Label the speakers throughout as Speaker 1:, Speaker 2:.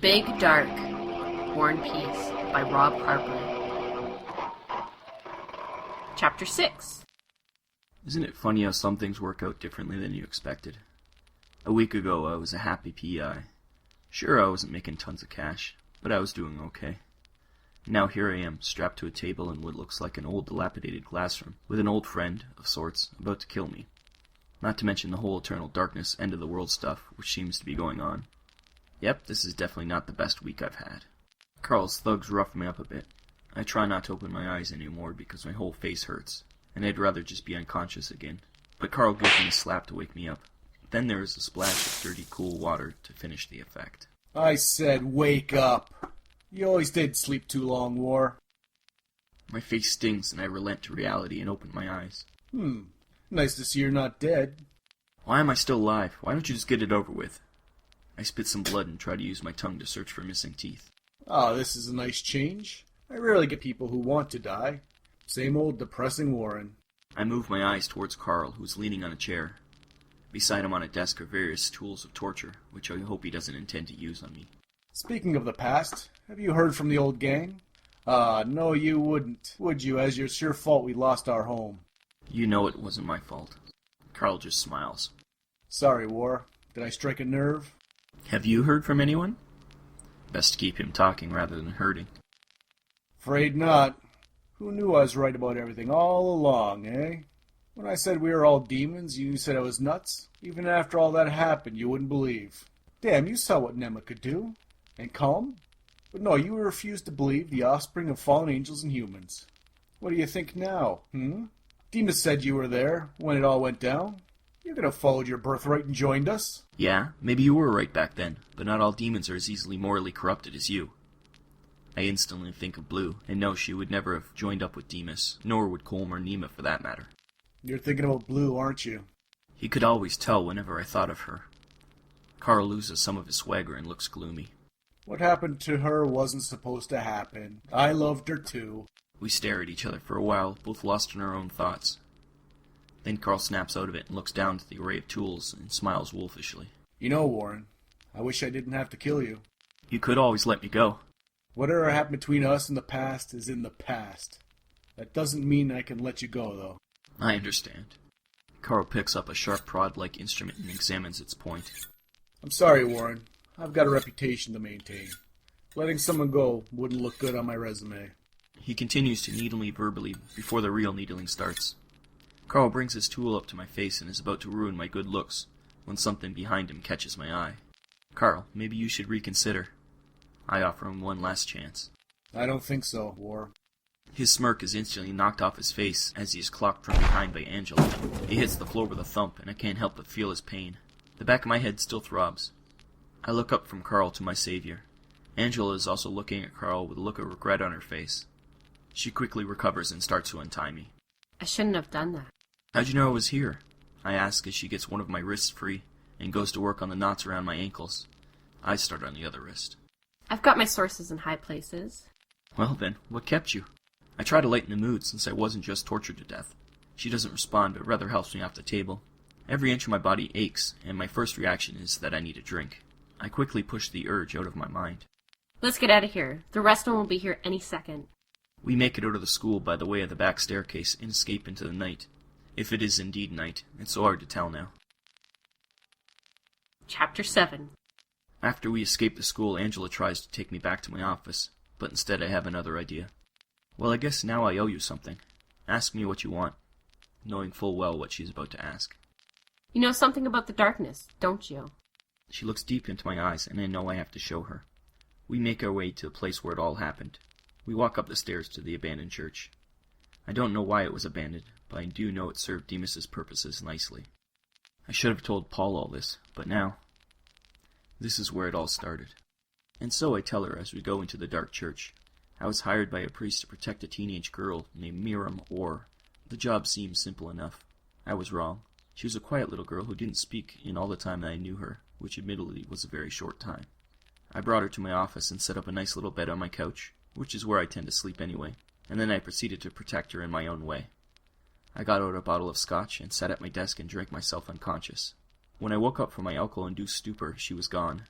Speaker 1: Big Dark, War and Peace by Rob Harper. Chapter 6.
Speaker 2: Isn't it funny how some things work out differently than you expected? A week ago, I was a happy PI. Sure, I wasn't making tons of cash, but I was doing okay. Now here I am, strapped to a table in what looks like an old dilapidated classroom, with an old friend, of sorts, about to kill me. Not to mention the whole eternal darkness, end of the world stuff, which seems to be going on. Yep, this is definitely not the best week I've had. Carl's thugs rough me up a bit. I try not to open my eyes anymore because my whole face hurts, and I'd rather just be unconscious again. But Carl gives me a slap to wake me up. Then there is a splash of dirty, cool water to finish the effect.
Speaker 3: I said wake up. You always did sleep too long, War.
Speaker 2: My face stings and I relent to reality and open my eyes.
Speaker 3: Nice to see you're not dead.
Speaker 2: Why am I still alive? Why don't you just get it over with? I spit some blood and try to use my tongue to search for missing teeth.
Speaker 3: This is a nice change. I rarely get people who want to die. Same old depressing Warren.
Speaker 2: I move my eyes towards Carl, who's leaning on a chair. Beside him on a desk are various tools of torture, which I hope he doesn't intend to use on me.
Speaker 3: Speaking of the past, have you heard from the old gang? No you wouldn't, would you, as it's your fault we lost our home.
Speaker 2: You know it wasn't my fault. Carl just smiles.
Speaker 3: Sorry, War. Did I strike a nerve?
Speaker 2: Have you heard from anyone? Best to keep him talking rather than hurting.
Speaker 3: Afraid not. Who knew I was right about everything all along, eh? When I said we were all demons, you said I was nuts. Even after all that happened, you wouldn't believe. Damn, you saw what Nema could do. And calm? But no, you refused to believe the offspring of fallen angels and humans. What do you think now, Demas said you were there when it all went down. You could have followed your birthright and joined us.
Speaker 2: Yeah, maybe you were right back then, but not all demons are as easily morally corrupted as you. I instantly think of Blue, and know she would never have joined up with Demas, nor would Colm or Nema for that matter.
Speaker 3: You're thinking about Blue, aren't you?
Speaker 2: He could always tell whenever I thought of her. Carl loses some of his swagger and looks gloomy.
Speaker 3: What happened to her wasn't supposed to happen. I loved her too.
Speaker 2: We stare at each other for a while, both lost in our own thoughts. Then Carl snaps out of it and looks down to the array of tools and smiles wolfishly.
Speaker 3: You know, Warren, I wish I didn't have to kill you.
Speaker 2: You could always let me go.
Speaker 3: Whatever happened between us in the past is in the past. That doesn't mean I can let you go, though.
Speaker 2: I understand. Carl picks up a sharp prod-like instrument and examines its point.
Speaker 3: I'm sorry, Warren. I've got a reputation to maintain. Letting someone go wouldn't look good on my resume.
Speaker 2: He continues to needle me verbally before the real needling starts. Carl brings his tool up to my face and is about to ruin my good looks when something behind him catches my eye. Carl, maybe you should reconsider. I offer him one last chance.
Speaker 3: I don't think so, War.
Speaker 2: His smirk is instantly knocked off his face as he is clocked from behind by Angela. He hits the floor with a thump, and I can't help but feel his pain. The back of my head still throbs. I look up from Carl to my savior. Angela is also looking at Carl with a look of regret on her face. She quickly recovers and starts to untie me.
Speaker 1: I shouldn't have done that.
Speaker 2: How'd you know I was here? I ask as she gets one of my wrists free and goes to work on the knots around my ankles. I start on the other wrist.
Speaker 1: I've got my sources in high places.
Speaker 2: Well then, what kept you? I try to lighten the mood since I wasn't just tortured to death. She doesn't respond, but rather helps me off the table. Every inch of my body aches, and my first reaction is that I need a drink. I quickly push the urge out of my mind.
Speaker 1: Let's get out of here. The rest of them will be here any second.
Speaker 2: We make it out of the school by the way of the back staircase and escape into the night. If it is indeed night, it's so hard to tell now.
Speaker 1: Chapter 7.
Speaker 2: After we escape the school, Angela tries to take me back to my office, but instead I have another idea. Well, I guess now I owe you something. Ask me what you want, knowing full well what she's about to ask.
Speaker 1: You know something about the darkness, don't you?
Speaker 2: She looks deep into my eyes, and I know I have to show her. We make our way to the place where it all happened. We walk up the stairs to the abandoned church. I don't know why it was abandoned, but I do know it served Demas's purposes nicely. I should have told Paul all this, but now, this is where it all started. And so I tell her as we go into the dark church. I was hired by a priest to protect a teenage girl named Miriam Orr. The job seemed simple enough. I was wrong. She was a quiet little girl who didn't speak in all the time that I knew her, which admittedly was a very short time. I brought her to my office and set up a nice little bed on my couch, which is where I tend to sleep anyway, and then I proceeded to protect her in my own way. I got out a bottle of scotch and sat at my desk and drank myself unconscious. When I woke up from my alcohol-induced stupor, she was gone.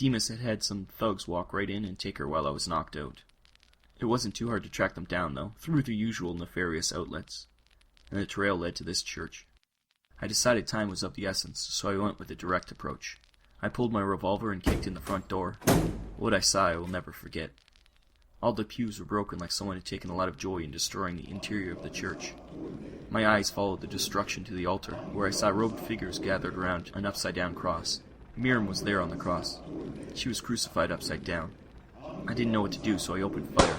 Speaker 2: Demas had had some thugs walk right in and take her while I was knocked out. It wasn't too hard to track them down, though, through the usual nefarious outlets, and the trail led to this church. I decided time was of the essence, so I went with a direct approach. I pulled my revolver and kicked in the front door. What I saw I will never forget. All the pews were broken like someone had taken a lot of joy in destroying the interior of the church. My eyes followed the destruction to the altar, where I saw robed figures gathered around an upside-down cross. Miriam was there on the cross. She was crucified upside down. I didn't know what to do, so I opened fire.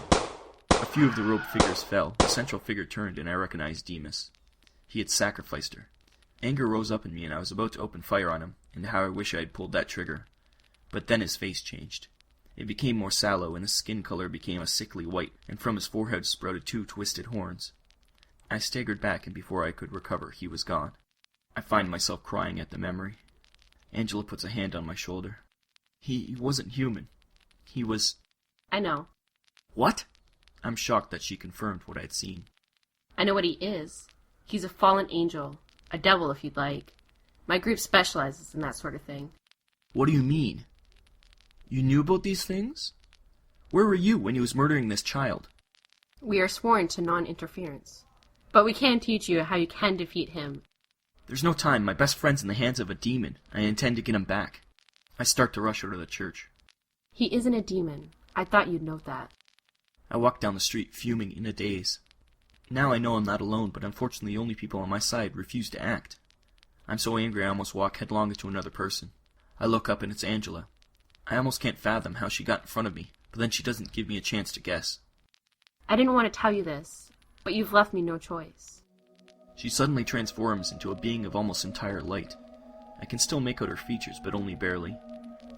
Speaker 2: A few of the robed figures fell. The central figure turned, and I recognized Demas. He had sacrificed her. Anger rose up in me, and I was about to open fire on him, and how I wish I had pulled that trigger. But then his face changed. It became more sallow, and his skin color became a sickly white, and from his forehead sprouted 2 twisted horns. I staggered back, and before I could recover, he was gone. I find myself crying at the memory. Angela puts a hand on my shoulder. He wasn't human. He was...
Speaker 1: I know.
Speaker 2: What? I'm shocked that she confirmed what I'd seen.
Speaker 1: I know what he is. He's a fallen angel. A devil, if you'd like. My group specializes in that sort of thing.
Speaker 2: What do you mean? You knew about these things? Where were you when he was murdering this child?
Speaker 1: We are sworn to non-interference. But we can teach you how you can defeat him.
Speaker 2: There's no time. My best friend's in the hands of a demon. I intend to get him back. I start to rush out of the church.
Speaker 1: He isn't a demon. I thought you'd know that.
Speaker 2: I walk down the street, fuming in a daze. Now I know I'm not alone, but unfortunately the only people on my side refuse to act. I'm so angry I almost walk headlong into another person. I look up and it's Angela. I almost can't fathom how she got in front of me, but then she doesn't give me a chance to guess.
Speaker 1: I didn't want to tell you this, but you've left me no choice.
Speaker 2: She suddenly transforms into a being of almost entire light. I can still make out her features, but only barely.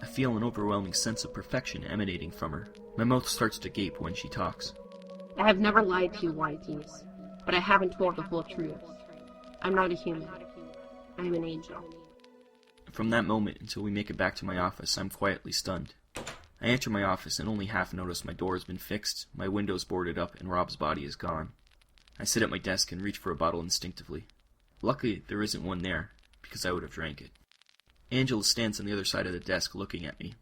Speaker 2: I feel an overwhelming sense of perfection emanating from her. My mouth starts to gape when she talks.
Speaker 1: I have never lied to you, Whiteys, but I haven't told the whole truth. I'm not a human. I am an angel.
Speaker 2: From that moment until we make it back to my office, I'm quietly stunned. I enter my office and only half notice my door has been fixed, my windows boarded up, and Rob's body is gone. I sit at my desk and reach for a bottle instinctively. Luckily, there isn't one there, because I would have drank it. Angela stands on the other side of the desk looking at me.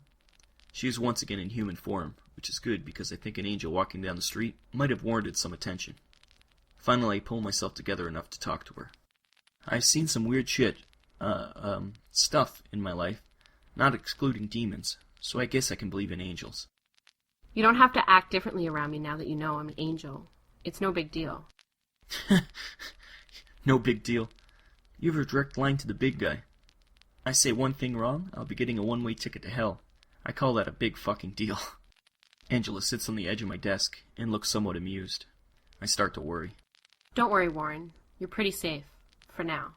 Speaker 2: She is once again in human form, which is good because I think an angel walking down the street might have warranted some attention. Finally, I pull myself together enough to talk to her. I've seen some weird shit, stuff in my life, not excluding demons, so I guess I can believe in angels.
Speaker 1: You don't have to act differently around me now that you know I'm an angel. It's no big deal.
Speaker 2: No big deal. You have a direct line to the big guy. I say one thing wrong, I'll be getting a one-way ticket to hell. I call that a big fucking deal. Angela sits on the edge of my desk and looks somewhat amused. I start to worry.
Speaker 1: Don't worry, Warren. You're pretty safe. For now.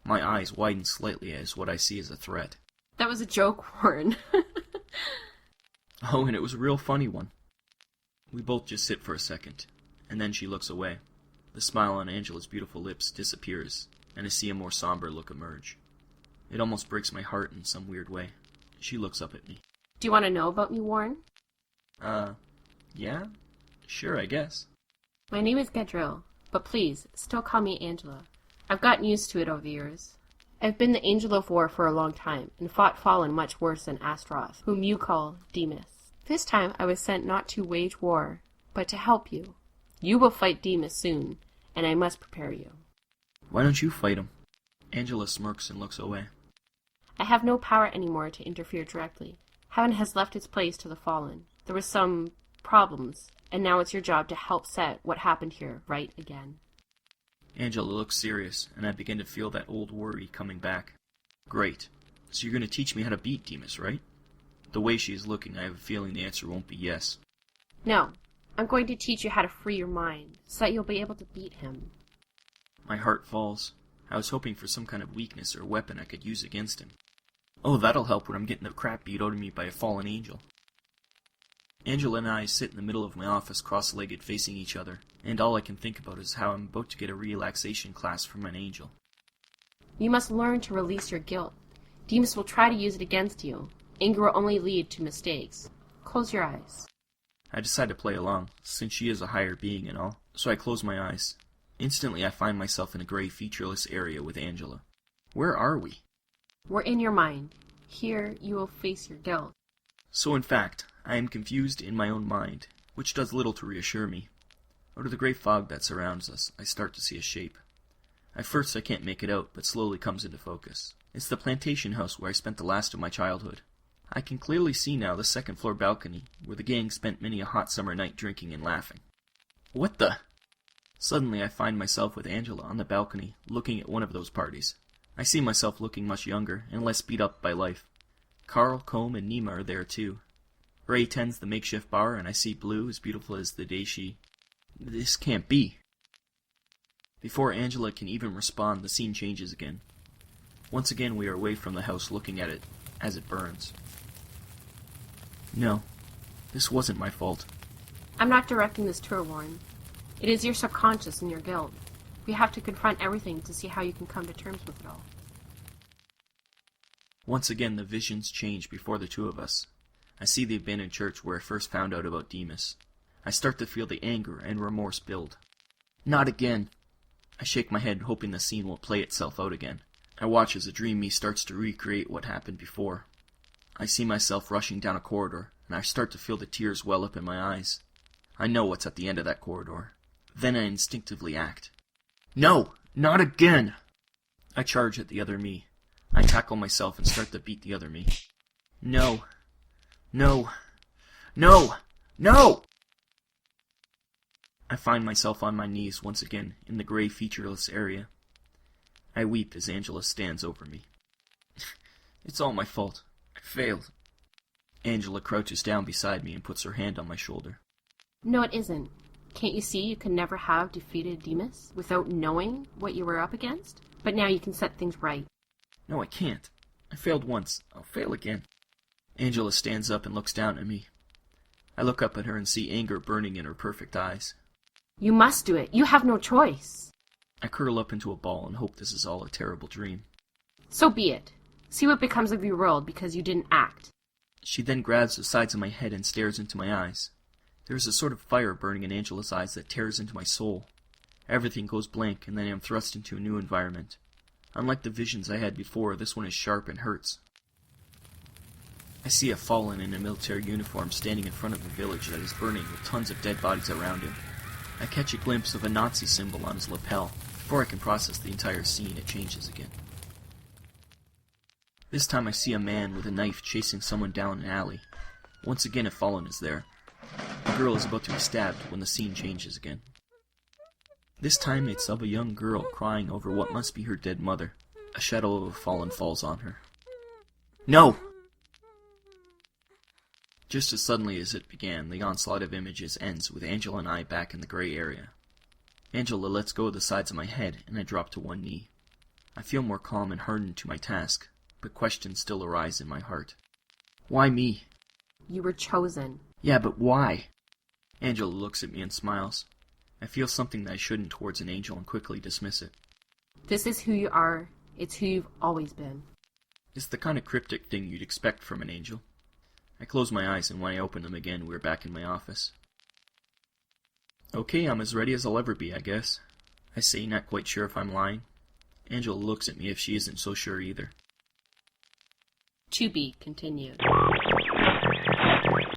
Speaker 2: My eyes widen slightly as what I see as a threat.
Speaker 1: That was a joke, Warren.
Speaker 2: Oh, and it was a real funny one. We both just sit for a second, and then she looks away. The smile on Angela's beautiful lips disappears, and I see a more somber look emerge. It almost breaks my heart in some weird way. She looks up at me.
Speaker 1: Do you want to know about me, Warren?
Speaker 2: Yeah? Sure, I guess.
Speaker 1: My name is Gadril, but please, still call me Angela. I've gotten used to it over the years. I've been the Angel of War for a long time, and fought Fallen much worse than Astaroth, whom you call Demas. This time I was sent not to wage war, but to help you. You will fight Demas soon, and I must prepare you.
Speaker 2: Why don't you fight him? Angela smirks and looks away.
Speaker 1: I have no power anymore to interfere directly. Heaven has left its place to the Fallen. There were some problems, and now it's your job to help set what happened here right again.
Speaker 2: Angela looks serious, and I begin to feel that old worry coming back. Great. So you're going to teach me how to beat Demas, right? The way she is looking, I have a feeling the answer won't be yes.
Speaker 1: No. I'm going to teach you how to free your mind, so that you'll be able to beat him.
Speaker 2: My heart falls. I was hoping for some kind of weakness or weapon I could use against him. Oh, that'll help when I'm getting the crap beat out of me by a fallen angel. Angela and I sit in the middle of my office cross-legged facing each other, and all I can think about is how I'm about to get a relaxation class from an angel.
Speaker 1: You must learn to release your guilt. Demas will try to use it against you. Anger will only lead to mistakes. Close your eyes.
Speaker 2: I decide to play along, since she is a higher being and all, so I close my eyes. Instantly I find myself in a gray, featureless area with Angela. Where are we?
Speaker 1: We're in your mind. Here you will face your guilt.
Speaker 2: So in fact, I am confused in my own mind, which does little to reassure me. Out of the grey fog that surrounds us, I start to see a shape. At first I can't make it out, but slowly comes into focus. It's the plantation house where I spent the last of my childhood. I can clearly see now the second-floor balcony, where the gang spent many a hot summer night drinking and laughing. What the? Suddenly I find myself with Angela on the balcony, looking at one of those parties. I see myself looking much younger, and less beat up by life. Carl, Combe, and Nima are there too. Ray tends the makeshift bar, and I see Blue, as beautiful as the day she... This can't be. Before Angela can even respond, the scene changes again. Once again we are away from the house looking at it as it burns. No, this wasn't my fault.
Speaker 1: I'm not directing this tour, Warren. It is your subconscious and your guilt. We have to confront everything to see how you can come to terms with it all.
Speaker 2: Once again the visions change before the two of us. I see the abandoned church where I first found out about Demas. I start to feel the anger and remorse build. Not again! I shake my head, hoping the scene won't play itself out again. I watch as the dream me starts to recreate what happened before. I see myself rushing down a corridor, and I start to feel the tears well up in my eyes. I know what's at the end of that corridor. Then I instinctively act. No! Not again! I charge at the other me. I tackle myself and start to beat the other me. No! No! No! No! I find myself on my knees once again in the grey, featureless area. I weep as Angela stands over me. It's all my fault. I failed. Angela crouches down beside me and puts her hand on my shoulder.
Speaker 1: No, it isn't. Can't you see you can never have defeated Demas without knowing what you were up against? But now you can set things right.
Speaker 2: No, I can't. I failed once. I'll fail again. Angela stands up and looks down at me. I look up at her and see anger burning in her perfect eyes.
Speaker 1: You must do it. You have no choice.
Speaker 2: I curl up into a ball and hope this is all a terrible dream.
Speaker 1: So be it. See what becomes of your world because you didn't act.
Speaker 2: She then grabs the sides of my head and stares into my eyes. There is a sort of fire burning in Angela's eyes that tears into my soul. Everything goes blank, and then I am thrust into a new environment. Unlike the visions I had before, this one is sharp and hurts. I see a fallen in a military uniform standing in front of a village that is burning with tons of dead bodies around him. I catch a glimpse of a Nazi symbol on his lapel. Before I can process the entire scene, it changes again. This time I see a man with a knife chasing someone down an alley. Once again a fallen is there. A girl is about to be stabbed when the scene changes again. This time it's of a young girl crying over what must be her dead mother. A shadow of a fallen falls on her. No! Just as suddenly as it began, the onslaught of images ends with Angela and I back in the grey area. Angela lets go of the sides of my head, and I drop to one knee. I feel more calm and hardened to my task, but questions still arise in my heart. Why me?
Speaker 1: You were chosen.
Speaker 2: Yeah, but why? Angela looks at me and smiles. I feel something that I shouldn't towards an angel and quickly dismiss it.
Speaker 1: This is who you are. It's who you've always been.
Speaker 2: It's the kind of cryptic thing you'd expect from an angel. I close my eyes, and when I open them again, we're back in my office. Okay, I'm as ready as I'll ever be, I guess. I say, not quite sure if I'm lying. Angela looks at me if she isn't so sure either.
Speaker 1: To be continued.